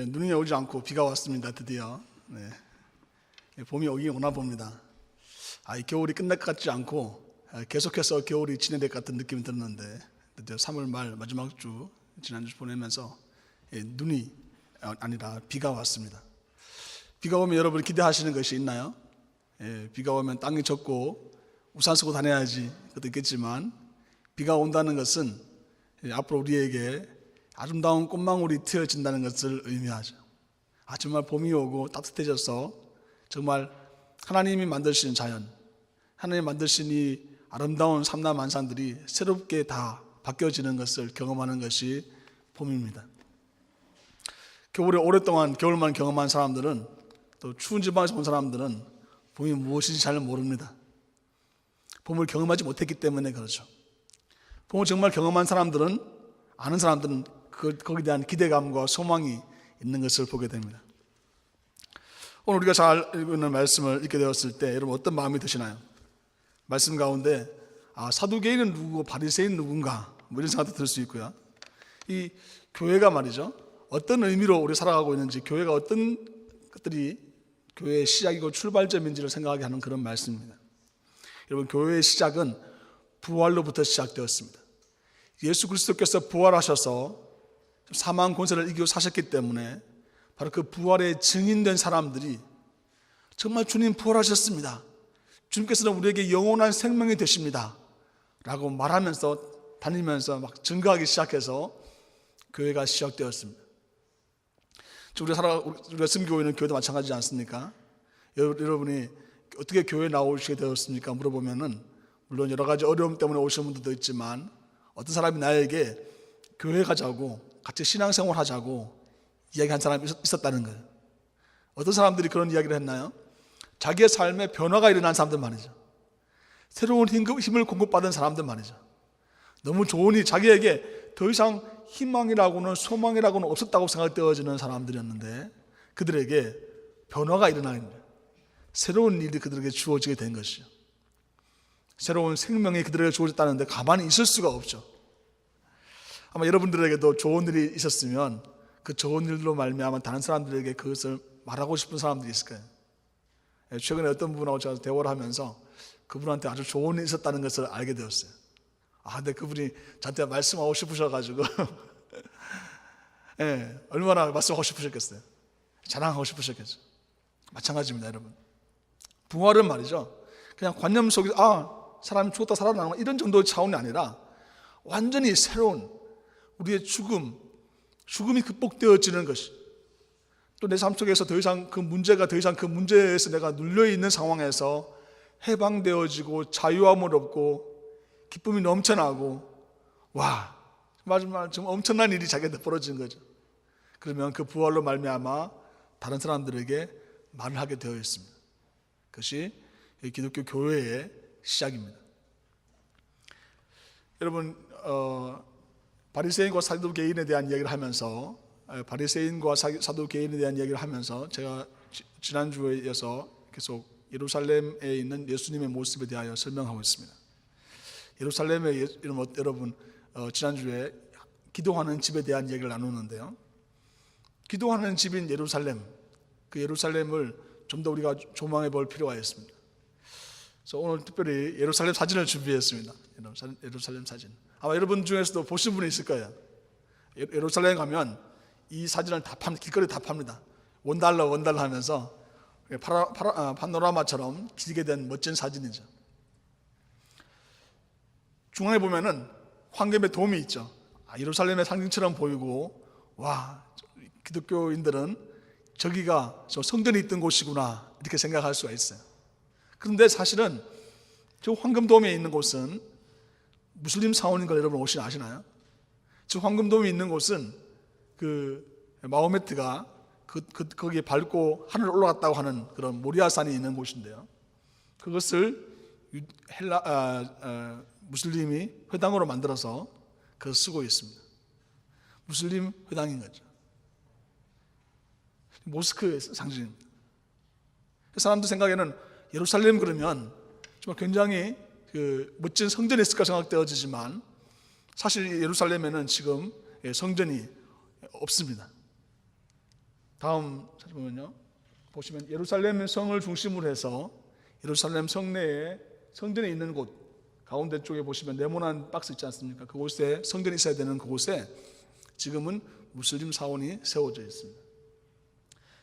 눈이 오지 않고 비가 왔습니다. 드디어. 봄이 오긴 오나 봅니다. 이 겨울이 끝날 것 같지 않고 계속해서 겨울이 진행될 것 같은 느낌이 들었는데 드디어 3월 말 마지막 주 지난주 보내면서 눈이 아니라 비가 왔습니다. 비가 오면 여러분이 기대하시는 것이 있나요? 비가 오면 땅이 젖고 우산 쓰고 다녀야지 그것도 있겠지만 비가 온다는 것은 앞으로 우리에게 아름다운 꽃망울이 트여진다는 것을 의미하죠. 정말 봄이 오고 따뜻해져서 정말 하나님이 만드신 자연, 하나님이 만드신 이 아름다운 삼라만상들이 새롭게 다 바뀌어지는 것을 경험하는 것이 봄입니다. 겨울에 오랫동안 겨울만 경험한 사람들은, 또 추운 지방에서 온 사람들은 봄이 무엇인지 잘 모릅니다. 봄을 경험하지 못했기 때문에 그렇죠. 봄을 정말 경험한 사람들은, 아는 사람들은 거기에 대한 기대감과 소망이 있는 것을 보게 됩니다. 오늘 우리가 잘 읽는 말씀을 읽게 되었을 때 여러분 어떤 마음이 드시나요? 말씀 가운데 사두개인은 누구고 바리새인은 누군가 이런 생각도 들 수 있고요. 이 교회가 말이죠, 어떤 의미로 우리 살아가고 있는지, 교회가 어떤 것들이 교회의 시작이고 출발점인지를 생각하게 하는 그런 말씀입니다. 여러분, 교회의 시작은 부활로부터 시작되었습니다. 예수 그리스도께서 부활하셔서 사망 권세를 이기고 사셨기 때문에 바로 그 부활의 증인된 사람들이 정말 주님 부활하셨습니다, 주님께서는 우리에게 영원한 생명이 되십니다 라고 말하면서 다니면서 막 증거하기 시작해서 교회가 시작되었습니다. 우리가 섬기고 있는 교회도 마찬가지지 않습니까? 여러분이 어떻게 교회에 나오시게 되었습니까? 물어보면은 물론 여러 가지 어려움 때문에 오신 분들도 있지만 어떤 사람이 나에게 교회 가자고 같이 신앙생활 하자고 이야기한 사람이 있었다는 거예요. 어떤 사람들이 그런 이야기를 했나요? 자기의 삶에 변화가 일어난 사람들 말이죠. 새로운 힘을 공급받은 사람들 말이죠. 너무 좋으니 자기에게 더 이상 희망이라고는 소망이라고는 없었다고 생각되어지는 사람들이었는데 그들에게 변화가 일어나는 거예요. 새로운 일이 그들에게 주어지게 된 것이죠. 새로운 생명이 그들에게 주어졌다는데 가만히 있을 수가 없죠. 아마 여러분들에게도 좋은 일이 있었으면 그 좋은 일로 말미암아 다른 사람들에게 그것을 말하고 싶은 사람들이 있을 거예요. 최근에 어떤 분하고 제가 대화를 하면서 그분한테 아주 좋은 일이 있었다는 것을 알게 되었어요. 근데 그분이 저한테 말씀하고 싶으셔가지고 얼마나 말씀하고 싶으셨겠어요. 자랑하고 싶으셨겠죠. 마찬가지입니다, 여러분. 부활은 말이죠, 그냥 관념 속에서 사람이 죽었다 살아나는 이런 정도의 차원이 아니라 완전히 새로운 우리의 죽음이 극복되어지는 것이, 또 내 삶 속에서 더 이상 그 문제에서 내가 눌려있는 상황에서 해방되어지고 자유함을 얻고 기쁨이 넘쳐나고 정말 엄청난 일이 자기한테 벌어지는 거죠. 그러면 그 부활로 말미암아 다른 사람들에게 말을 하게 되어 있습니다. 그것이 기독교 교회의 시작입니다. 여러분, 바리새인과 사두개인에 대한 이야기를 하면서 제가 지난주에 이어서 계속 예루살렘에 있는 예수님의 모습에 대하여 설명하고 있습니다. 예루살렘에 여러분 지난주에 기도하는 집에 대한 이야기를 나누는데요, 기도하는 집인 예루살렘, 그 예루살렘을 좀 더 우리가 조망해 볼 필요가 있습니다. 그래서 오늘 특별히 예루살렘 사진을 준비했습니다. 예루살렘 사진. 아마 여러분 중에서도 보신 분이 있을 거예요. 예루살렘 가면 이 사진을 길거리에 다 팝니다. 원달러 하면서 파노라마처럼 길게 된 멋진 사진이죠. 중앙에 보면은 황금의 돔이 있죠. 예루살렘의 상징처럼 보이고, 기독교인들은 저기가 저 성전이 있던 곳이구나 이렇게 생각할 수가 있어요. 그런데 사실은 저 황금돔에 있는 곳은 무슬림 사원인 걸 여러분 혹시 아시나요? 저 황금돔이 있는 곳은 그 마호메트가 거기에 밟고 하늘을 올라갔다고 하는 그런 모리아산이 있는 곳인데요, 그것을 무슬림이 회당으로 만들어서 그걸 쓰고 있습니다. 무슬림 회당인 거죠. 모스크의 상징입니다. 사람들 생각에는 예루살렘 그러면 정말 굉장히 멋진 성전이 있을까 생각되어지지만 사실 예루살렘에는 지금 성전이 없습니다. 다음 찾아보면요, 보시면 예루살렘 성을 중심으로 해서 예루살렘 성내에 성전에 있는 곳 가운데 쪽에 보시면 네모난 박스 있지 않습니까? 그곳에 성전이 있어야 되는 그곳에 지금은 무슬림 사원이 세워져 있습니다.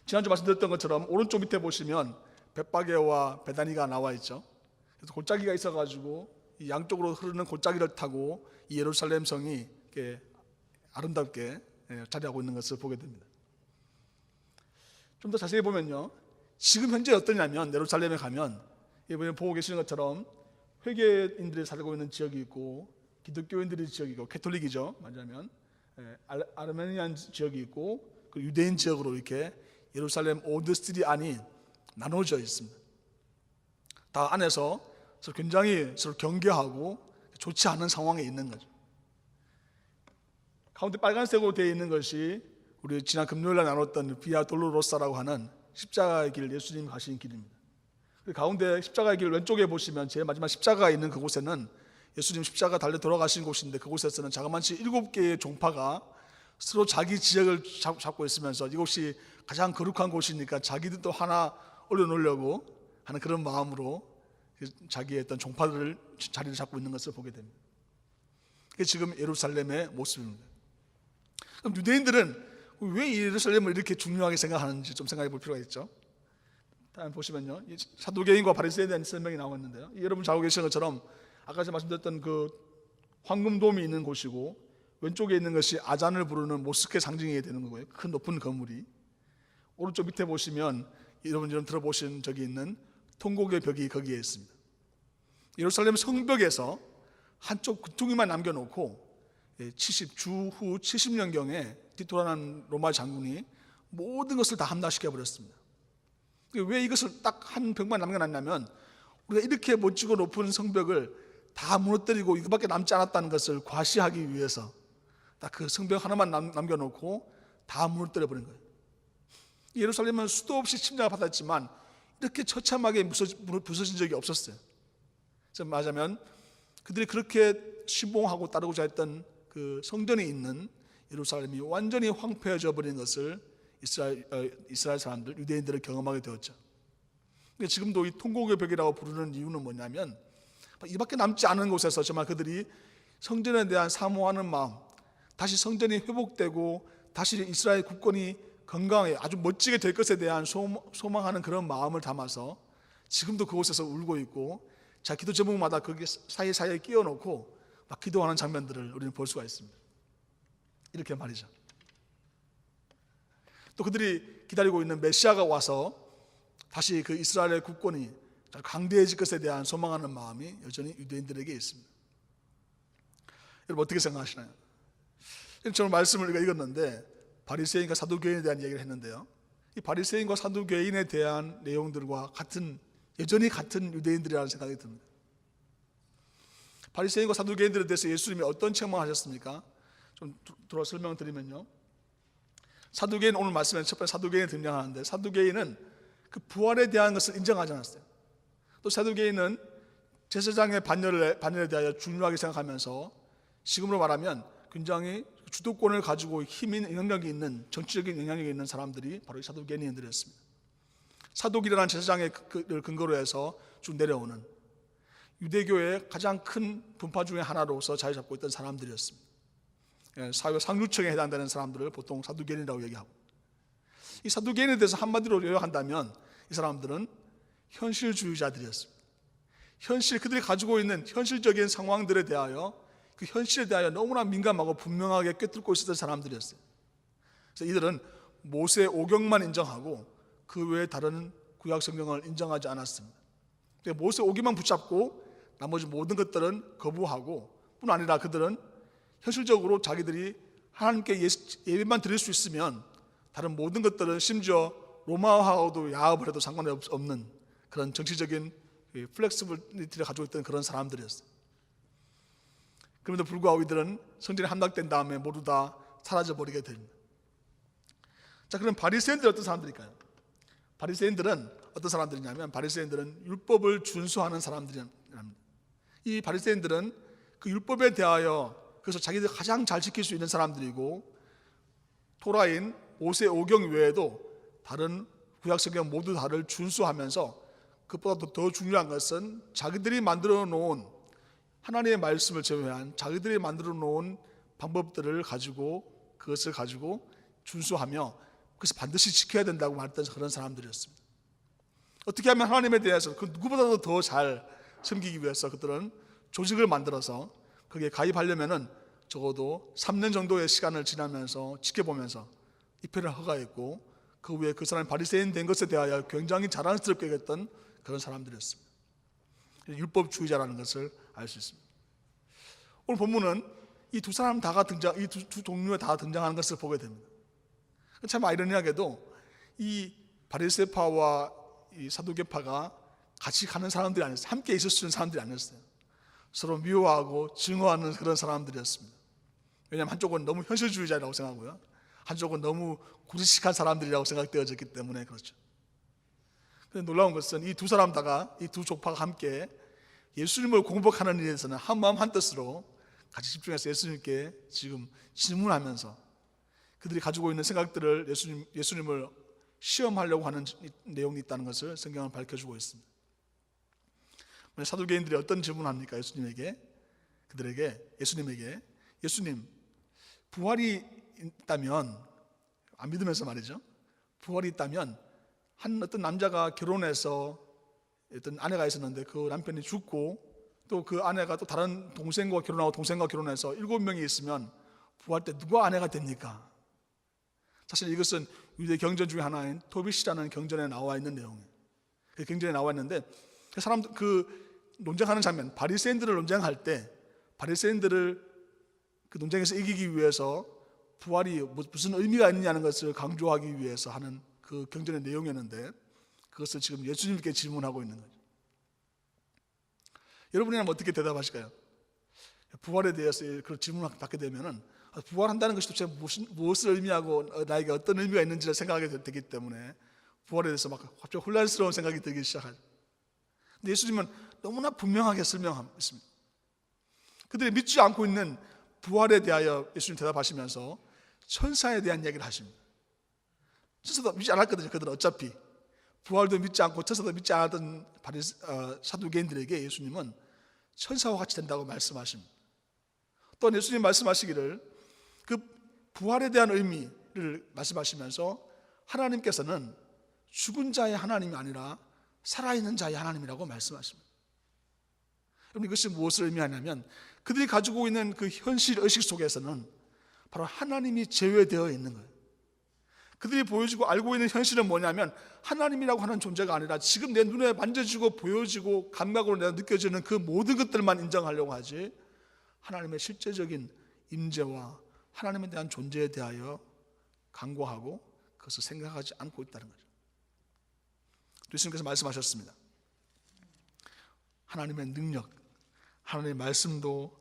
지난주 말씀드렸던 것처럼 오른쪽 밑에 보시면 벳바게와 베다니가 나와 있죠. 그래서 골짜기가 있어가지고 이 양쪽으로 흐르는 골짜기를 타고 이 예루살렘 성이 이렇게 아름답게 자리하고 있는 것을 보게 됩니다. 좀 더 자세히 보면요, 지금 현재 어떠냐면 예루살렘에 가면 이번에 보고 계시는 것처럼 회계인들이 살고 있는 지역이 있고 기독교인들의 지역이 있고 캐톨릭이죠, 맞으면 아르메니안 지역이 있고 그 유대인 지역으로 이렇게 예루살렘 올드 시티 안이 나눠져 있습니다. 다 안에서 서로 굉장히 서로 경계하고 좋지 않은 상황에 있는 거죠. 가운데 빨간색으로 되어 있는 것이 우리 지난 금요일날 나눴던 비아 돌로로사라고 하는 십자가의 길, 예수님이 가신 길입니다. 가운데 십자가의 길 왼쪽에 보시면 제일 마지막 십자가가 있는 그곳에는 예수님 십자가 달려 돌아가신 곳인데, 그곳에서는 자그마치 7개의 종파가 서로 자기 지역을 잡고 있으면서 이곳이 가장 거룩한 곳이니까 자기들도 하나 올려놓으려고 하는 그런 마음으로 자기의 어떤 종파들을 자리를 잡고 있는 것을 보게 됩니다. 그게 지금 예루살렘의 모습입니다. 그럼 유대인들은 왜 예루살렘을 이렇게 중요하게 생각하는지 좀 생각해 볼 필요가 있죠. 다음 보시면요, 사두개인과 바리새인에 대한 설명이 나오고 있는데요, 여러분 잘 알고 계시는 것처럼 아까 제가 말씀드렸던 그 황금돔이 있는 곳이고 왼쪽에 있는 것이 아잔을 부르는 모스크의 상징이 되는 거고요. 큰 높은 건물이 오른쪽 밑에 보시면 여러분 들어보신 적이 있는 통곡의 벽이 거기에 있습니다. 예루살렘 성벽에서 한쪽 구퉁이만 남겨놓고 주후 70년경에 디토라는 로마 장군이 모든 것을 다 함락시켜 버렸습니다. 왜 이것을 딱 한 벽만 남겨놨냐면 우리가 이렇게 멋지고 높은 성벽을 다 무너뜨리고 이거밖에 남지 않았다는 것을 과시하기 위해서 딱 그 성벽 하나만 남겨놓고 다 무너뜨려 버린 거예요. 예루살렘은 수도 없이 침략을 받았지만 이렇게 처참하게 부서진 적이 없었어요. 그래서 말하자면 그들이 그렇게 신봉하고 따르고자 했던 그 성전이 있는 예루살렘이 완전히 황폐해져 버린 것을 이스라엘 사람들, 유대인들을 경험하게 되었죠. 지금도 이 통곡의 벽이라고 부르는 이유는 뭐냐면 이밖에 남지 않은 곳에서 정말 그들이 성전에 대한 사모하는 마음, 다시 성전이 회복되고 다시 이스라엘 국권이 건강하게 아주 멋지게 될 것에 대한 소망하는 그런 마음을 담아서 지금도 그곳에서 울고 있고, 자 기도 제목마다 거기 사이사이에 끼워놓고 막 기도하는 장면들을 우리는 볼 수가 있습니다. 이렇게 말이죠. 또 그들이 기다리고 있는 메시아가 와서 다시 그 이스라엘의 국권이 강대해질 것에 대한 소망하는 마음이 여전히 유대인들에게 있습니다. 여러분 어떻게 생각하시나요? 저는 말씀을 우리가 읽었는데 바리새인과 사두개인에 대한 얘기를 했는데요, 이 바리새인과 사두개인에 대한 내용들과 여전히 같은 유대인들이라는 생각이 듭니다. 바리새인과 사두개인들에 대해서 예수님이 어떤 책망을 하셨습니까? 좀 들어 설명드리면요, 사두개인, 오늘 말씀에 첫 번째 사두개인이 등장하는데 사두개인은 그 부활에 대한 것을 인정하지 않았어요. 또 사두개인은 제사장의 반열에 대하여 중요하게 생각하면서 지금으로 말하면 굉장히 주도권을 가지고 힘인 영향력이 있는, 정치적인 영향력이 있는 사람들이 바로 이 사두개인들이었습니다. 사독이라는 제사장의 근거로 해서 쭉 내려오는 유대교의 가장 큰 분파 중에 하나로서 자리 잡고 있던 사람들이었습니다. 사회 상류층에 해당되는 사람들을 보통 사두개인이라고 얘기하고, 이 사두개인에 대해서 한마디로 요약한다면 이 사람들은 현실주의자들이었습니다. 그들이 가지고 있는 현실적인 상황들에 대하여, 그 현실에 대하여 너무나 민감하고 분명하게 꿰뚫고 있었던 사람들이었어요. 그래서 이들은 모세 오경만 인정하고 그 외에 다른 구약 성경을 인정하지 않았습니다. 모세 오경만 붙잡고 나머지 모든 것들은 거부하고, 뿐 아니라 그들은 현실적으로 자기들이 하나님께 예배만 드릴 수 있으면 다른 모든 것들은 심지어 로마하고도 야합을 해도 상관이 없는 그런 정치적인 플렉시빌리티를 가지고 있던 그런 사람들이었어요. 그럼에도 불구하고 이들은 성전이 함락된 다음에 모두 다 사라져버리게 됩니다. 자, 그럼 바리새인들은 어떤 사람들일까요? 바리새인들은 어떤 사람들이냐면 바리새인들은 율법을 준수하는 사람들입니다. 이 바리새인들은 그 율법에 대하여 그래서 자기들 가장 잘 지킬 수 있는 사람들이고, 토라인 모세오경 외에도 다른 구약성경 모두 다를 준수하면서 그것보다 더 중요한 것은 자기들이 만들어 놓은 하나님의 말씀을 제외한 자기들이 만들어 놓은 방법들을 가지고 그것을 가지고 준수하며 그래서 반드시 지켜야 된다고 말했던 그런 사람들이었습니다. 어떻게 하면 하나님에 대해서 그 누구보다도 더 잘 섬기기 위해서 그들은 조직을 만들어서 거기에 가입하려면은 적어도 3년 정도의 시간을 지나면서 지켜보면서 입회를 허가했고 그 후에 그 사람이 바리새인 된 것에 대하여 굉장히 자랑스럽게 했던 그런 사람들이었습니다. 율법주의자라는 것을 알 수 있습니다. 오늘 본문은 이 두 사람 다가 등장, 이 두 종류에 다 등장하는 것을 보게 됩니다. 참 아이러니하게도 이 바리새파와 이 사두개파가 같이 가는 사람들이 아니었어요. 함께 있을 수 있는 사람들이 아니었어요. 서로 미워하고 증오하는 그런 사람들이었습니다. 왜냐하면 한쪽은 너무 현실주의자라고 생각하고요, 한쪽은 너무 구리식한 사람들이라고 생각되어졌기 때문에 그렇죠. 그런데 놀라운 것은 이 두 사람 다가, 이 두 족파가 함께 예수님을 공복하는 일에서는 한 마음 한 뜻으로 같이 집중해서 예수님께 지금 질문하면서 그들이 가지고 있는 생각들을 예수님을 시험하려고 하는 내용이 있다는 것을 성경은 밝혀주고 있습니다. 사두개인들이 어떤 질문을 합니까? 예수님에게 예수님, 부활이 있다면, 안 믿으면서 말이죠, 부활이 있다면 어떤 남자가 결혼해서 어떤 아내가 있었는데 그 남편이 죽고 또 그 아내가 또 다른 동생과 결혼해서 7명이 있으면 부활 때 누가 아내가 됩니까? 사실 이것은 유대 경전 중에 하나인 토빗이라는 경전에 나와 있는 내용이에요. 그 경전에 나와 있는데 그 논쟁하는 장면, 바리새인들을 논쟁할 때 바리새인들을 그 논쟁에서 이기기 위해서 부활이 무슨 의미가 있느냐는 것을 강조하기 위해서 하는 그 경전의 내용이었는데 그것을 지금 예수님께 질문하고 있는 거죠. 여러분이라면 어떻게 대답하실까요? 부활에 대해서 그런 질문을 받게 되면은 부활한다는 것이 도대체 무엇을 의미하고 나에게 어떤 의미가 있는지를 생각하게 되기 때문에 부활에 대해서 막 갑자기 혼란스러운 생각이 들기 시작하죠. 근데 예수님은 너무나 분명하게 설명했습니다. 그들이 믿지 않고 있는 부활에 대하여 예수님 대답하시면서 천사에 대한 얘기를 하십니다. 천사도 믿지 않았거든요. 그들은 어차피 부활도 믿지 않고 천사도 믿지 않았던 사두개인들에게 예수님은 천사와 같이 된다고 말씀하십니다. 또한 예수님 말씀하시기를 그 부활에 대한 의미를 말씀하시면서 하나님께서는 죽은 자의 하나님이 아니라 살아있는 자의 하나님이라고 말씀하십니다. 여러분, 이것이 무엇을 의미하냐면 그들이 가지고 있는 그 현실 의식 속에서는 바로 하나님이 제외되어 있는 거예요. 그들이 보여지고 알고 있는 현실은 뭐냐면 하나님이라고 하는 존재가 아니라 지금 내 눈에 만져지고 보여지고 감각으로 내가 느껴지는 그 모든 것들만 인정하려고 하지 하나님의 실제적인 임재와 하나님에 대한 존재에 대하여 간과하고 그것을 생각하지 않고 있다는 거죠. 예수님께서 말씀하셨습니다. 하나님의 능력, 하나님의 말씀도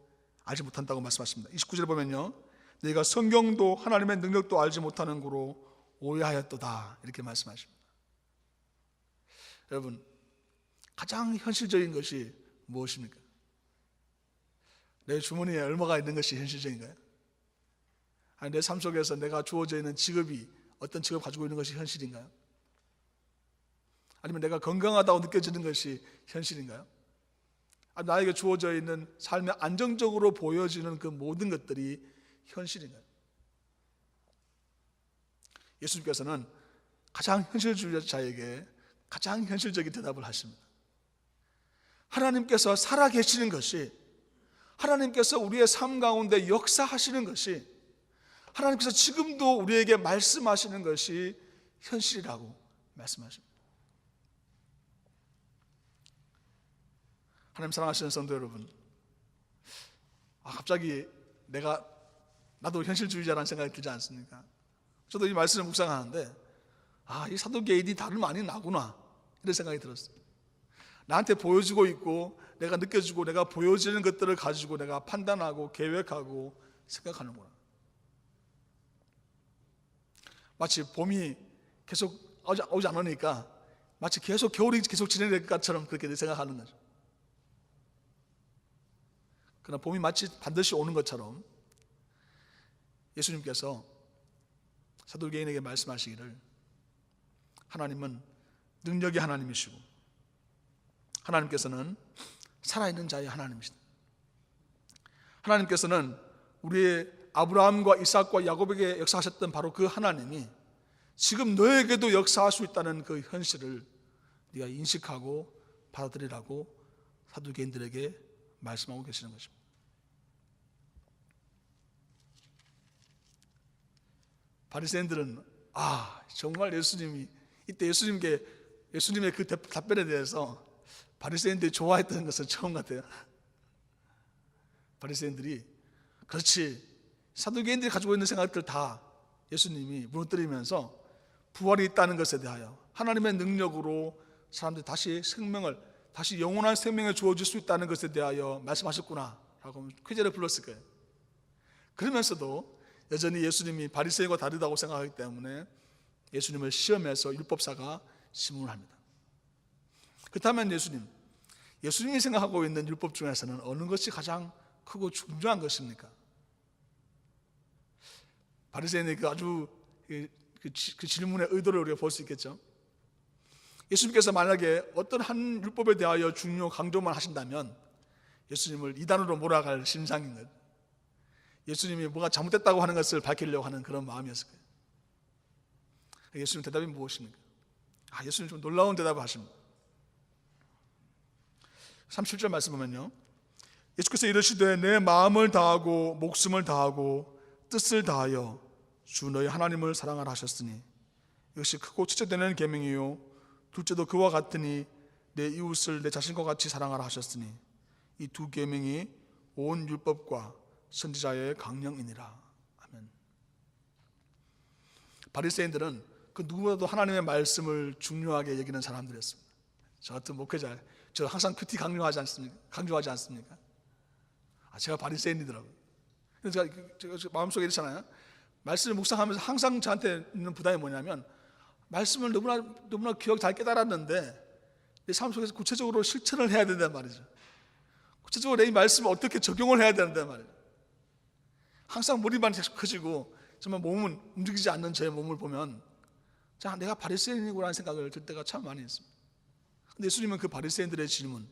알지 못한다고 말씀하십니다. 29절에 보면요, 내가 성경도 하나님의 능력도 알지 못하는 고로 오해하였도다, 이렇게 말씀하십니다. 여러분, 가장 현실적인 것이 무엇입니까? 내 주머니에 얼마가 있는 것이 현실적인가요? 아니, 내 삶 속에서 내가 주어져 있는 직업이 어떤 직업 가지고 있는 것이 현실인가요? 아니면 내가 건강하다고 느껴지는 것이 현실인가요? 아니면 나에게 주어져 있는 삶에 안정적으로 보여지는 그 모든 것들이 현실인가요? 예수님께서는 가장 현실주의자에게 가장 현실적인 대답을 하십니다. 하나님께서 살아계시는 것이, 하나님께서 우리의 삶 가운데 역사하시는 것이, 하나님께서 지금도 우리에게 말씀하시는 것이 현실이라고 말씀하십니다. 하나님 사랑하시는 성도 여러분, 갑자기 나도 현실주의자라는 생각이 들지 않습니까? 저도 이 말씀을 묵상하는데 이 사두개인이 다름 아닌 나구나, 이런 생각이 들었어요. 나한테 보여지고 있고 내가 느껴지고 내가 보여지는 것들을 가지고 내가 판단하고 계획하고 생각하는구나. 마치 봄이 계속 오지 않으니까 마치 계속 겨울이 계속 진행될 것처럼 그렇게 생각하는 거죠. 그러나 봄이 마치 반드시 오는 것처럼 예수님께서 사두개인에게 말씀하시기를 하나님은 능력의 하나님이시고 하나님께서는 살아있는 자의 하나님이시다. 하나님께서는 우리의 아브라함과 이삭과 야곱에게 역사하셨던 바로 그 하나님이 지금 너에게도 역사할 수 있다는 그 현실을 네가 인식하고 받아들이라고 사두개인들에게 말씀하고 계시는 것입니다. 바리새인들은 정말 예수님이 이때 예수님의 그 답변에 대해서 바리새인들이 좋아했던 것은 처음 같아요. 바리새인들이 그렇지, 사두개인들이 가지고 있는 생각들 다 예수님이 무너뜨리면서 부활이 있다는 것에 대하여 하나님의 능력으로 사람들이 다시 영원한 생명을 주어줄 수 있다는 것에 대하여 말씀하셨구나 라고 쾌재를 불렀을 거예요. 그러면서도 여전히 예수님이 바리새인과 다르다고 생각하기 때문에 예수님을 시험해서 율법사가 심문을 합니다. 그렇다면 예수님이 생각하고 있는 율법 중에서는 어느 것이 가장 크고 중요한 것입니까? 바리새인의 그 질문의 의도를 우리가 볼 수 있겠죠. 예수님께서 만약에 어떤 한 율법에 대하여 강조만 하신다면 예수님을 이단으로 몰아갈 심상인 것, 예수님이 뭐가 잘못됐다고 하는 것을 밝히려고 하는 그런 마음이었을 거예요. 예수님 대답이 무엇입니까? 예수님 좀 놀라운 대답을 하십니다. 37절 말씀 보면요, 예수께서 이르시되 내 마음을 다하고 목숨을 다하고 뜻을 다하여 주 너희 하나님을 사랑하라 하셨으니 이것이 크고 첫째 되는 계명이요 둘째도 그와 같으니 내 이웃을 내 자신과 같이 사랑하라 하셨으니 이 두 계명이 온 율법과 선지자의 강령이니라. 아멘. 바리새인들은 그 누구보다도 하나님의 말씀을 중요하게 여기는 사람들이었습니다. 저 같은 목회자, 저 항상 큐티 강조하지 않습니까? 제가 바리새인이더라고요. 그래서 제가 마음속에 있잖아요. 말씀을 묵상하면서 항상 저한테 있는 부담이 뭐냐면 말씀을 너무나 기억 잘 깨달았는데 내 삶 속에서 구체적으로 실천을 해야 된단 말이죠. 구체적으로 내 이 말씀을 어떻게 적용을 해야 된단 말이에요. 항상 머리만 계속 커지고 정말 몸은 움직이지 않는 제 몸을 보면 내가 바리새인이구나 생각을 들 때가 참 많이 있습니다. 근데 예수님은 그 바리새인들의 질문,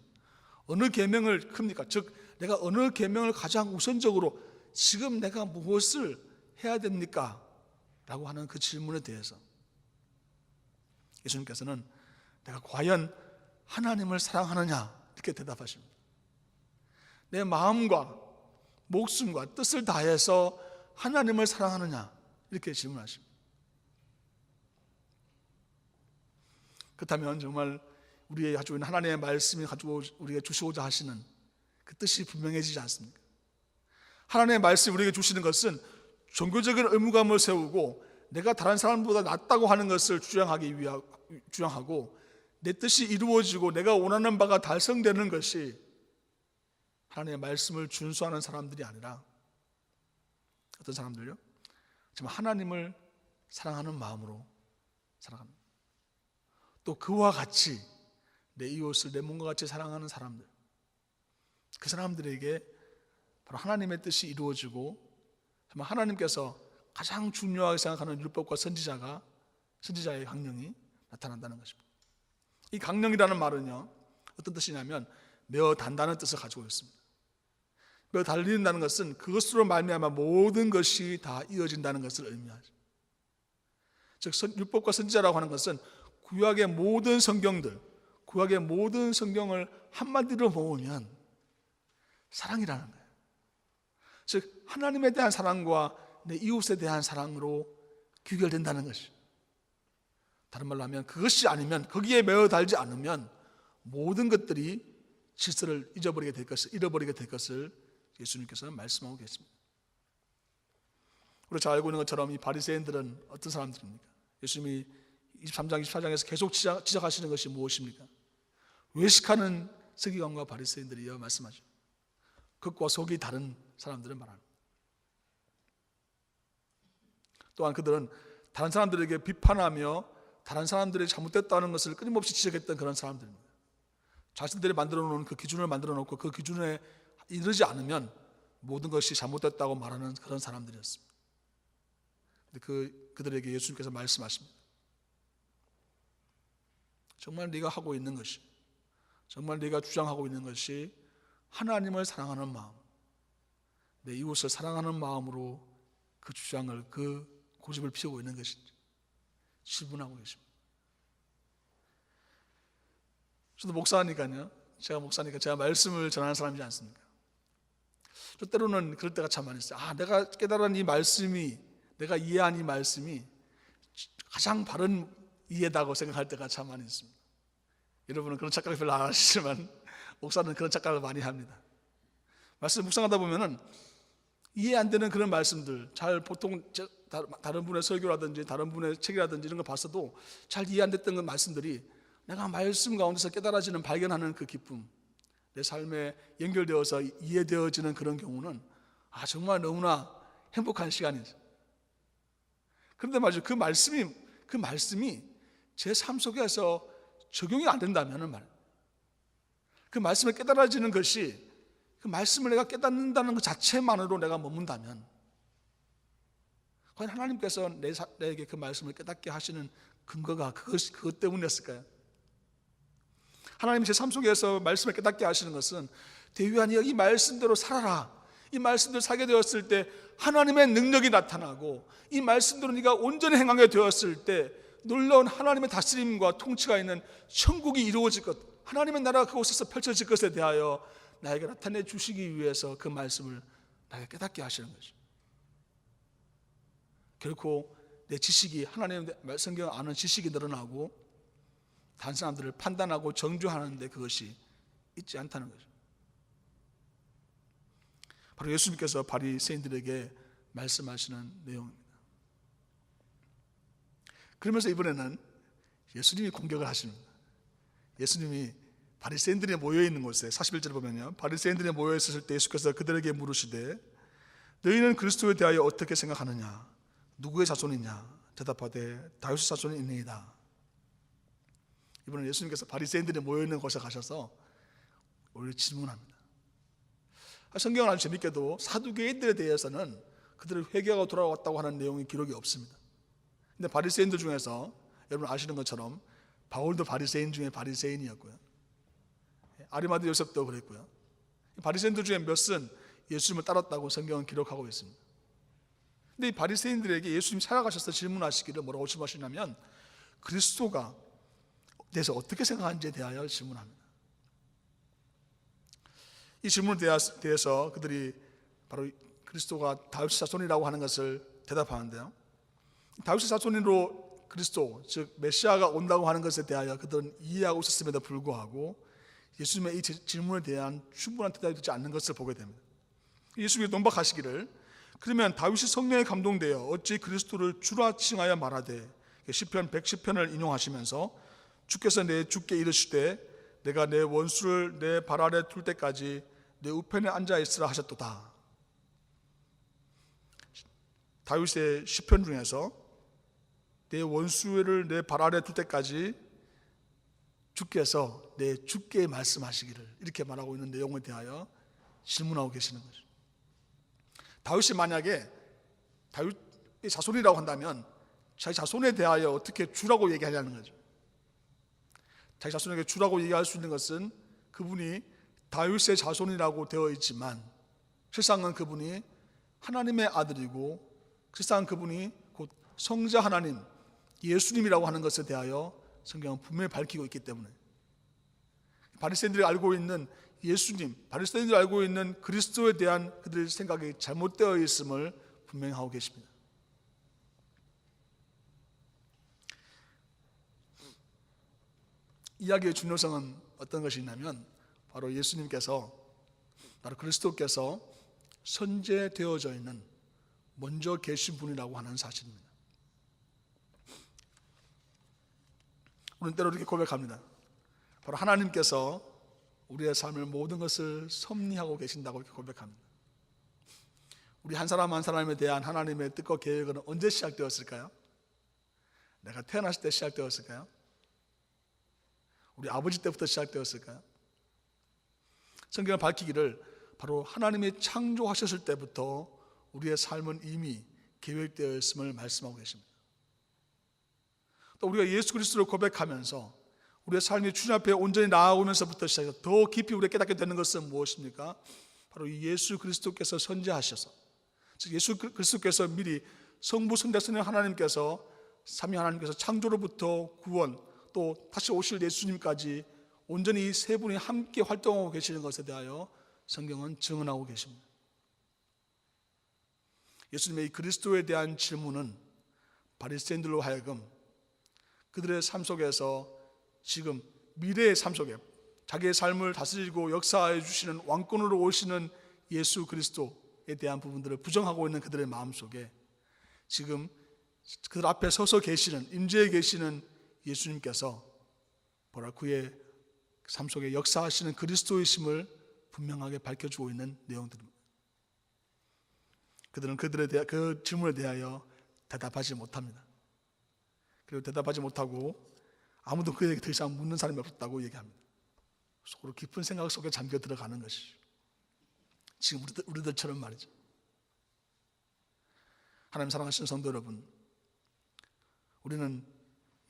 어느 계명을 큽니까? 즉 내가 어느 계명을 가장 우선적으로 지금 내가 무엇을 해야 됩니까? 라고 하는 그 질문에 대해서 예수님께서는 내가 과연 하나님을 사랑하느냐 이렇게 대답하십니다. 내 마음과 목숨과 뜻을 다해서 하나님을 사랑하느냐 이렇게 질문하십니다. 그렇다면 정말 우리의 가지고 있는 하나님의 말씀이 가지고 우리에게 주시고자 하시는 그 뜻이 분명해지지 않습니까? 하나님의 말씀이 우리에게 주시는 것은 종교적인 의무감을 세우고 내가 다른 사람보다 낫다고 하는 것을 주장하고 내 뜻이 이루어지고 내가 원하는 바가 달성되는 것이 하나님의 말씀을 준수하는 사람들이 아니라 어떤 사람들요? 정말 하나님을 사랑하는 마음으로 사랑합니다. 또 그와 같이 내 이웃을 내 몸과 같이 사랑하는 사람들, 그 사람들에게 바로 하나님의 뜻이 이루어지고 정말 하나님께서 가장 중요하게 생각하는 율법과 선지자의 강령이 나타난다는 것입니다. 이 강령이라는 말은요, 어떤 뜻이냐면 매어 단다는 뜻을 가지고 있습니다. 매어 달린다는 것은 그것으로 말미암아 모든 것이 다 이어진다는 것을 의미하죠. 즉 율법과 선지자라고 하는 것은 구약의 모든 성경을 한마디로 모으면 사랑이라는 거예요. 즉 하나님에 대한 사랑과 내 이웃에 대한 사랑으로 귀결된다는 것이죠. 다른 말로 하면 그것이 아니면, 거기에 매어 달지 않으면 모든 것들이 질서를 잃어버리게 될 것을 예수님께서는 말씀하고 계십니다. 우리가 잘 알고 있는 것처럼 이 바리새인들은 어떤 사람들입니까? 예수님이 23장, 24장에서 계속 지적하시는 것이 무엇입니까? 외식하는 서기관과 바리새인들이여 말씀하죠. 겉과 속이 다른 사람들을 말합니다. 또한 그들은 다른 사람들에게 비판하며 다른 사람들이 잘못됐다는 것을 끊임없이 지적했던 그런 사람들입니다. 자신들이 만들어 놓은 그 기준을 만들어 놓고 그 기준에 이르지 않으면 모든 것이 잘못됐다고 말하는 그런 사람들이었습니다. 그들에게 예수님께서 말씀하십니다. 정말 네가 하고 있는 것이, 정말 네가 주장하고 있는 것이 하나님을 사랑하는 마음, 내 이웃을 사랑하는 마음으로 그 주장을, 그 고집을 피우고 있는 것인지 질문하고 계십니다. 저도 목사니까요. 제가 말씀을 전하는 사람이지 않습니까? 저 때로는 그럴 때가 참 많이 있어요. 내가 깨달은 이 말씀이, 내가 이해한 이 말씀이 가장 바른 이해다고 생각할 때가 참 많이 있습니다. 여러분은 그런 착각을 별로 안 하시지만 목사는 그런 착각을 많이 합니다. 말씀 묵상하다 보면은 이해 안 되는 그런 말씀들, 보통 다른 분의 설교라든지 다른 분의 책이라든지 이런 걸 봤어도 잘 이해 안 됐던 그 말씀들이 내가 말씀 가운데서 깨달아지는, 발견하는 그 기쁨, 내 삶에 연결되어서 이해되어지는 그런 경우는 정말 너무나 행복한 시간이죠. 그런데 말이죠, 그 말씀이 제 삶 속에서 적용이 안 된다면 그 말씀을 깨달아지는 것이, 그 말씀을 내가 깨닫는다는 것 자체만으로 내가 머문다면 과연 하나님께서 내게 그 말씀을 깨닫게 하시는 근거가 그것 때문이었을까요? 하나님 제 삶 속에서 말씀을 깨닫게 하시는 것은 대위하니 이 말씀대로 살아라, 이 말씀대로 살게 되었을 때 하나님의 능력이 나타나고, 이 말씀대로 네가 온전히 행하게 되었을 때 놀라운 하나님의 다스림과 통치가 있는 천국이 이루어질 것, 하나님의 나라가 그곳에서 펼쳐질 것에 대하여 나에게 나타내 주시기 위해서 그 말씀을 나에게 깨닫게 하시는 것이죠. 결코 내 지식이, 하나님의 성경을 아는 지식이 늘어나고 다른 사람들을 판단하고 정죄하는 데 그것이 있지 않다는 거죠. 바로 예수님께서 바리새인들에게 말씀하시는 내용입니다. 그러면서 이번에는 예수님이 공격을 하십니다. 예수님이 바리새인들이 모여있는 곳에 41절에 보면요, 바리새인들이 모여있을 때 예수께서 그들에게 물으시되 너희는 그리스도에 대하여 어떻게 생각하느냐? 누구의 자손이냐? 대답하되 다윗의 자손이니이다. 이번엔 예수님께서 바리새인들이 모여있는 곳에 가셔서 우리를 질문합니다. 성경은 아주 재밌게도 사두개인들에 대해서는 그들을 회개하고 돌아왔다고 하는 내용이 기록이 없습니다. 근데 바리새인들 중에서 여러분 아시는 것처럼 바울도 바리새인 중에 바리새인이었고요, 아리마대 요셉도 그랬고요, 바리새인들 중에 몇은 예수님을 따랐다고 성경은 기록하고 있습니다. 근데 이 바리새인들에게 예수님 찾아가셔서 질문하시기를 뭐라고 질문하시냐면 그리스도가 대해서 어떻게 생각하는지에 대하여 질문합니다. 이 질문에 대해서 그들이 바로 그리스도가 다윗의 자손이라고 하는 것을 대답하는데요, 다윗의 자손으로 그리스도, 즉 메시아가 온다고 하는 것에 대하여 그들은 이해하고 있었음에도 불구하고 예수님의 이 질문에 대한 충분한 대답이 되지 않는 것을 보게 됩니다. 예수님이 논박하시기를 그러면 다윗이 성령에 감동되어 어찌 그리스도를 주라 칭하여 말하되, 시편 110편을 인용하시면서 주께서 내 주께 이르시되 내가 내 원수를 내 발 아래 둘 때까지 내 우편에 앉아 있으라 하셨도다. 다윗의 시편 중에서 내 원수를 내 발 아래 둘 때까지 주께서 내 주께 말씀하시기를, 이렇게 말하고 있는 내용에 대하여 질문하고 계시는 거죠. 다윗이 만약에 다윗의 자손이라고 한다면 자기 자손에 대하여 어떻게 주라고 얘기하냐는 거죠. 자기 자손에게 주라고 얘기할 수 있는 것은 그분이 다윗의 자손이라고 되어 있지만 실상은 그분이 하나님의 아들이고 실상은 그분이 곧 성자 하나님, 예수님이라고 하는 것에 대하여 성경은 분명히 밝히고 있기 때문에 바리새인들이 알고 있는 예수님, 바리새인들이 알고 있는 그리스도에 대한 그들의 생각이 잘못되어 있음을 분명히 하고 계십니다. 이야기의 중요성은 어떤 것이 있냐면 바로 예수님께서, 바로 그리스도께서 선제되어져 있는 먼저 계신 분이라고 하는 사실입니다. 우리는 때로 이렇게 고백합니다. 바로 하나님께서 우리의 삶을 모든 것을 섭리하고 계신다고 이렇게 고백합니다. 우리 한 사람 한 사람에 대한 하나님의 뜻과 계획은 언제 시작되었을까요? 내가 태어났을 때 시작되었을까요? 우리 아버지 때부터 시작되었을까요? 성경은 밝히기를 바로 하나님이 창조하셨을 때부터 우리의 삶은 이미 계획되어 있음을 말씀하고 계십니다. 또 우리가 예수 그리스도를 고백하면서 우리의 삶이 주님 앞에 온전히 나아오면서부터 시작해서 더 깊이 우리가 깨닫게 되는 것은 무엇입니까? 바로 이 예수 그리스도께서 선지하셔서, 즉 예수 그리스도께서 미리 성부 성자성령 하나님께서, 삼위 하나님께서 창조로부터 구원, 또 다시 오실 예수님까지 온전히 이 세 분이 함께 활동하고 계시는 것에 대하여 성경은 증언하고 계십니다. 예수님의 이 그리스도에 대한 질문은 바리새인들로 하여금 그들의 삶 속에서 지금 미래의 삶 속에 자기의 삶을 다스리고 역사해 주시는 왕권으로 오시는 예수 그리스도에 대한 부분들을 부정하고 있는 그들의 마음속에 지금 그들 앞에 서서 계시는, 임재해 계시는 예수님께서 그의 삶 속에 역사하시는 그리스도이심을 분명하게 밝혀주고 있는 내용들입니다. 그들은 그 질문에 대하여 대답하지 못합니다. 그리고 대답하지 못하고 아무도 그에게 더 이상 묻는 사람이 없었다고 얘기합니다. 속으로 깊은 생각 속에 잠겨 들어가는 것이죠. 지금 우리들처럼 말이죠. 하나님 사랑하시는 성도 여러분, 우리는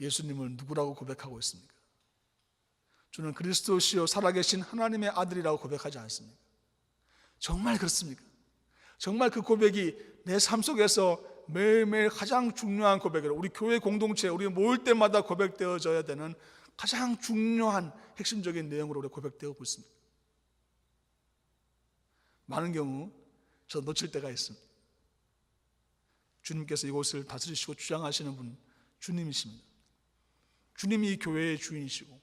예수님을 누구라고 고백하고 있습니까? 주는 그리스도시요 살아계신 하나님의 아들이라고 고백하지 않습니까? 정말 그렇습니까? 정말 그 고백이 내 삶 속에서 매일매일 가장 중요한 고백이라, 우리 교회 공동체, 우리 모일 때마다 고백되어져야 되는 가장 중요한 핵심적인 내용으로 우리가 고백되고 있습니다. 많은 경우 저 놓칠 때가 있습니다. 주님께서 이곳을 다스리시고 주장하시는 분 주님이십니다. 주님이 이 교회의 주인이시고,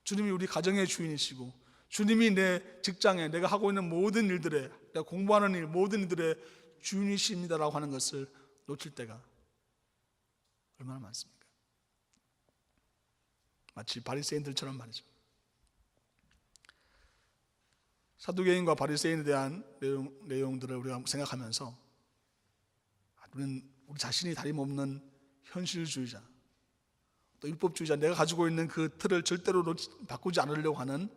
주님이 우리 가정의 주인이시고, 주님이 내 직장에 내가 하고 있는 모든 일들에, 내가 공부하는 일 모든 일들의 주인이십니다라고 하는 것을 놓칠 때가 얼마나 많습니까? 마치 바리새인들처럼 말이죠. 사두개인과 바리새인에 대한 내용들을 우리가 생각하면서 우리 자신이 다름없는 현실주의자, 또 율법주의자, 내가 가지고 있는 그 틀을 절대로 바꾸지 않으려고 하는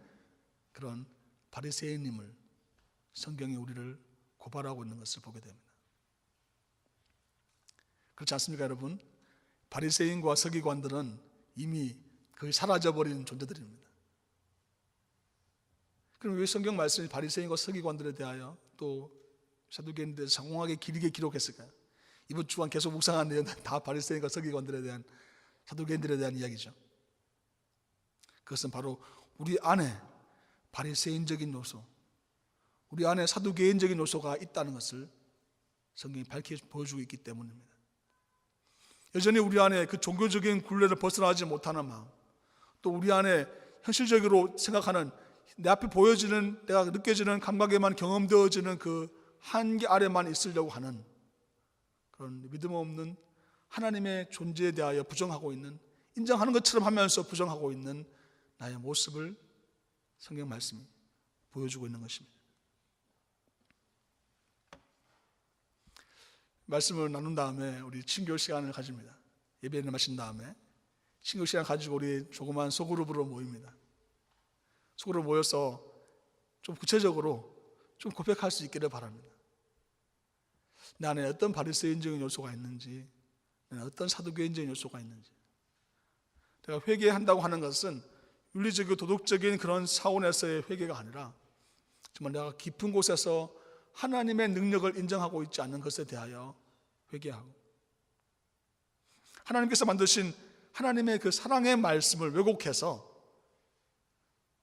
그런 바리새인임을 성경이 우리를 고발하고 있는 것을 보게 됩니다. 그렇지 않습니까, 여러분? 바리새인과 서기관들은 이미 거의 사라져버린 존재들입니다. 그럼 왜 성경 말씀이 바리새인과 서기관들에 대하여 또 사두개인들에 대해서 장황하게 길게 기록했을까요? 이번 주간 계속 묵상한 내용은 다 바리새인과 서기관들에 대한, 사두개인들에 대한 이야기죠. 그것은 바로 우리 안에 바리새인적인 요소, 우리 안에 사두개인적인 요소가 있다는 것을 성경이 밝히 보여주고 있기 때문입니다. 여전히 우리 안에 그 종교적인 굴레를 벗어나지 못하는 마음, 또 우리 안에 현실적으로 생각하는, 내 앞에 보여지는, 내가 느껴지는 감각에만 경험되어지는 그 한계 아래만 있으려고 하는 그런 믿음 없는 하나님의 존재에 대하여 부정하고 있는, 인정하는 것처럼 하면서 부정하고 있는 나의 모습을 성경 말씀이 보여주고 있는 것입니다. 말씀을 나눈 다음에 우리 친교 시간을 가집니다. 예배를 마친 다음에 친교 시간 가지고 우리 조그만 소그룹으로 모입니다. 소그룹 모여서 좀 구체적으로 좀 고백할 수 있기를 바랍니다. 내 안에 어떤 바리새인적인 요소가 있는지, 내 안에 어떤 사두개인적인 요소가 있는지. 내가 회개한다고 하는 것은 윤리적이고 도덕적인 그런 차원에서의 회개가 아니라 정말 내가 깊은 곳에서 하나님의 능력을 인정하고 있지 않는 것에 대하여 회개하고, 하나님께서 만드신 하나님의 그 사랑의 말씀을 왜곡해서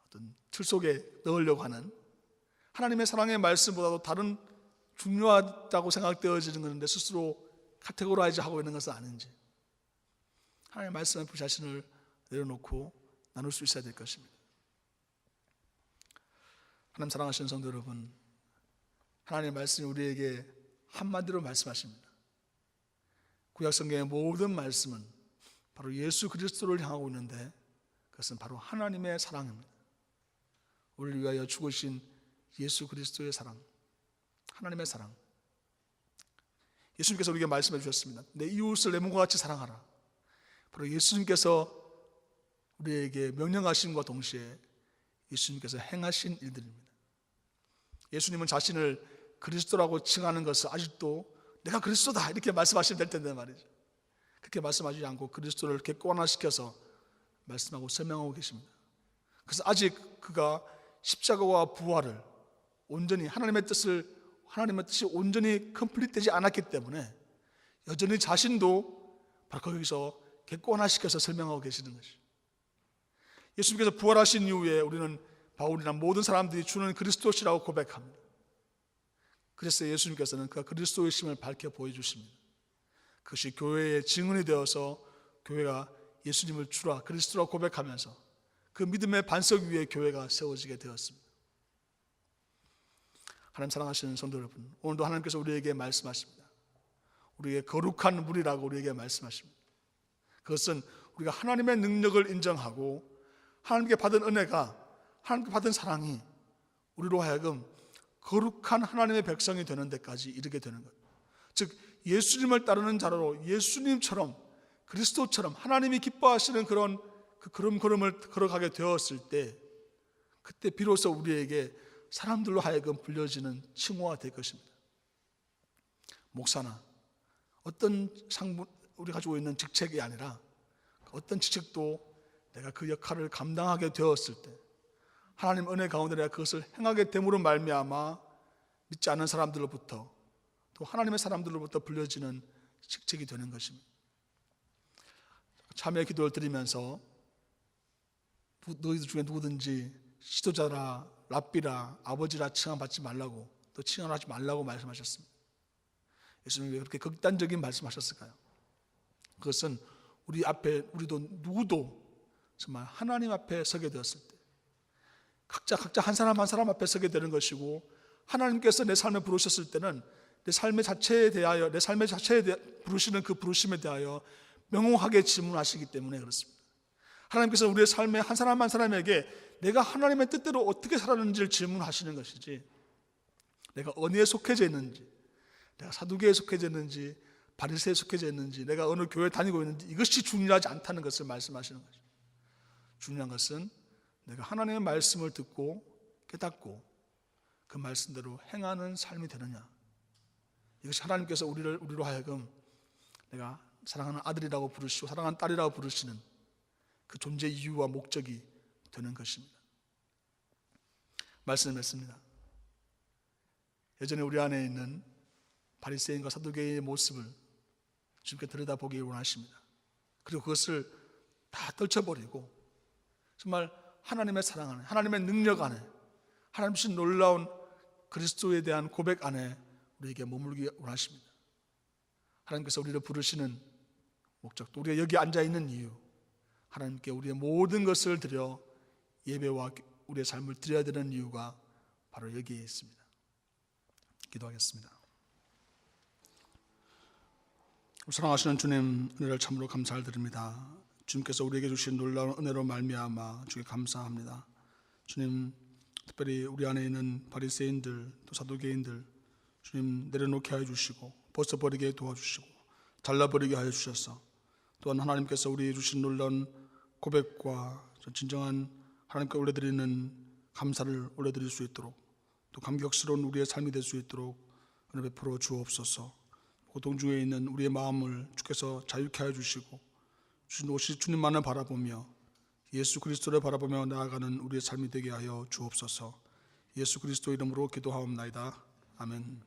어떤 틀 속에 넣으려고 하는, 하나님의 사랑의 말씀보다도 다른 중요하다고 생각되어지는 것인데 스스로 카테고라이즈 하고 있는 것은 아닌지, 하나님의 말씀 앞에 자신을 내려놓고 나눌 수 있어야 될 것입니다. 하나님 사랑하시는 성도 여러분, 하나님의 말씀이 우리에게 한마디로 말씀하십니다. 구약성경의 모든 말씀은 바로 예수 그리스도를 향하고 있는데 그것은 바로 하나님의 사랑입니다. 우리를 위하여 죽으신 예수 그리스도의 사랑, 하나님의 사랑. 예수님께서 우리에게 말씀해 주셨습니다. 내 이웃을 내 몸과 같이 사랑하라. 바로 예수님께서 우리에게 명령하심과 동시에 예수님께서 행하신 일들입니다. 예수님은 자신을 그리스도라고 칭하는 것을 아직도 내가 그리스도다 이렇게 말씀하시면 될 텐데 말이죠. 그렇게 말씀하지 않고 그리스도를 객관화시켜서 말씀하고 설명하고 계십니다. 그래서 아직 그가 십자가와 부활을 온전히 하나님의 뜻이 온전히 컴플릿되지 않았기 때문에 여전히 자신도 바로 거기서 객관화시켜서 설명하고 계시는 것이죠. 예수님께서 부활하신 이후에 우리는 바울이나 모든 사람들이 주는 그리스도시라고 고백합니다. 그래서 예수님께서는 그 그리스도의 심을 밝혀 보여주십니다. 그것이 교회의 증언이 되어서 교회가 예수님을 주라 그리스도라고 고백하면서 그 믿음의 반석 위에 교회가 세워지게 되었습니다. 하나님 사랑하시는 성도 여러분, 오늘도 하나님께서 우리에게 말씀하십니다. 우리에게 거룩한 물이라고 우리에게 말씀하십니다. 그것은 우리가 하나님의 능력을 인정하고 하나님께 받은 은혜가, 하나님께 받은 사랑이 우리로 하여금 거룩한 하나님의 백성이 되는 데까지 이르게 되는 것. 즉 예수님을 따르는 자로 예수님처럼 그리스도처럼 하나님이 기뻐하시는 그런 걸음을 걸어가게 되었을 때, 그때 비로소 우리에게 사람들로 하여금 불려지는 칭호가 될 것입니다. 목사나 어떤 우리 가지고 있는 직책이 아니라 어떤 직책도 내가 그 역할을 감당하게 되었을 때 하나님 은혜 가운데 내가 그것을 행하게 됨으로 말미암아 믿지 않는 사람들로부터 또 하나님의 사람들로부터 불려지는 직책이 되는 것입니다. 참여 기도를 드리면서 너희들 중에 누구든지 지도자라 랍비라 아버지라 칭함받지 말라고, 또 칭함하지 말라고 말씀하셨습니다. 예수님이 왜 그렇게 극단적인 말씀하셨을까요? 그것은 우리 앞에 우리도 누구도 정말 하나님 앞에 서게 되었을 때 각자 한 사람 한 사람 앞에 서게 되는 것이고, 하나님께서 내 삶에 부르셨을 때는 내 삶의 자체에 대하여 부르시는 그 부르심에 대하여 명확하게 질문하시기 때문에 그렇습니다. 하나님께서 우리의 삶의 한 사람 한 사람에게 내가 하나님의 뜻대로 어떻게 살았는지를 질문하시는 것이지, 내가 어디에 속해져 있는지, 내가 사두개에 속해져 있는지 바리새에 속해져 있는지, 내가 어느 교회에 다니고 있는지, 이것이 중요하지 않다는 것을 말씀하시는 거죠. 중요한 것은 내가 하나님의 말씀을 듣고 깨닫고 그 말씀대로 행하는 삶이 되느냐. 이것이 하나님께서 우리로 하여금 내가 사랑하는 아들이라고 부르시고 사랑하는 딸이라고 부르시는 그 존재 이유와 목적이 되는 것입니다. 말씀을 맺습니다. 예전에 우리 안에 있는 바리새인과 사두개인의 모습을 주님께 들여다보기 원하십니다. 그리고 그것을 다 떨쳐버리고 정말 하나님의 사랑 안에, 하나님의 능력 안에, 하나님 주신 놀라운 그리스도에 대한 고백 안에 우리에게 머물기 원하십니다. 하나님께서 우리를 부르시는 목적, 또 우리가 여기 앉아있는 이유, 하나님께 우리의 모든 것을 드려 예배와 우리의 삶을 드려야 되는 이유가 바로 여기에 있습니다. 기도하겠습니다. 사랑하시는 주님, 은혜를 참으로 감사를 드립니다. 주님께서 우리에게 주신 놀라운 은혜로 말미암아 주께 감사합니다. 주님, 특별히 우리 안에 있는 바리새인들 또 사두개인들 주님 내려놓게 하여 주시고 벗어버리게 도와주시고 잘라버리게 하여 주셔서, 또한 하나님께서 우리에게 주신 놀라운 고백과 진정한 하나님께 올려드리는 감사를 올려드릴 수 있도록, 또 감격스러운 우리의 삶이 될 수 있도록 은혜 베풀어 주옵소서. 고통 중에 있는 우리의 마음을 주께서 자유케 하여 주시고 오실 주님만을 바라보며 예수 그리스도를 바라보며 나아가는 우리의 삶이 되게 하여 주옵소서. 예수 그리스도 이름으로 기도하옵나이다. 아멘.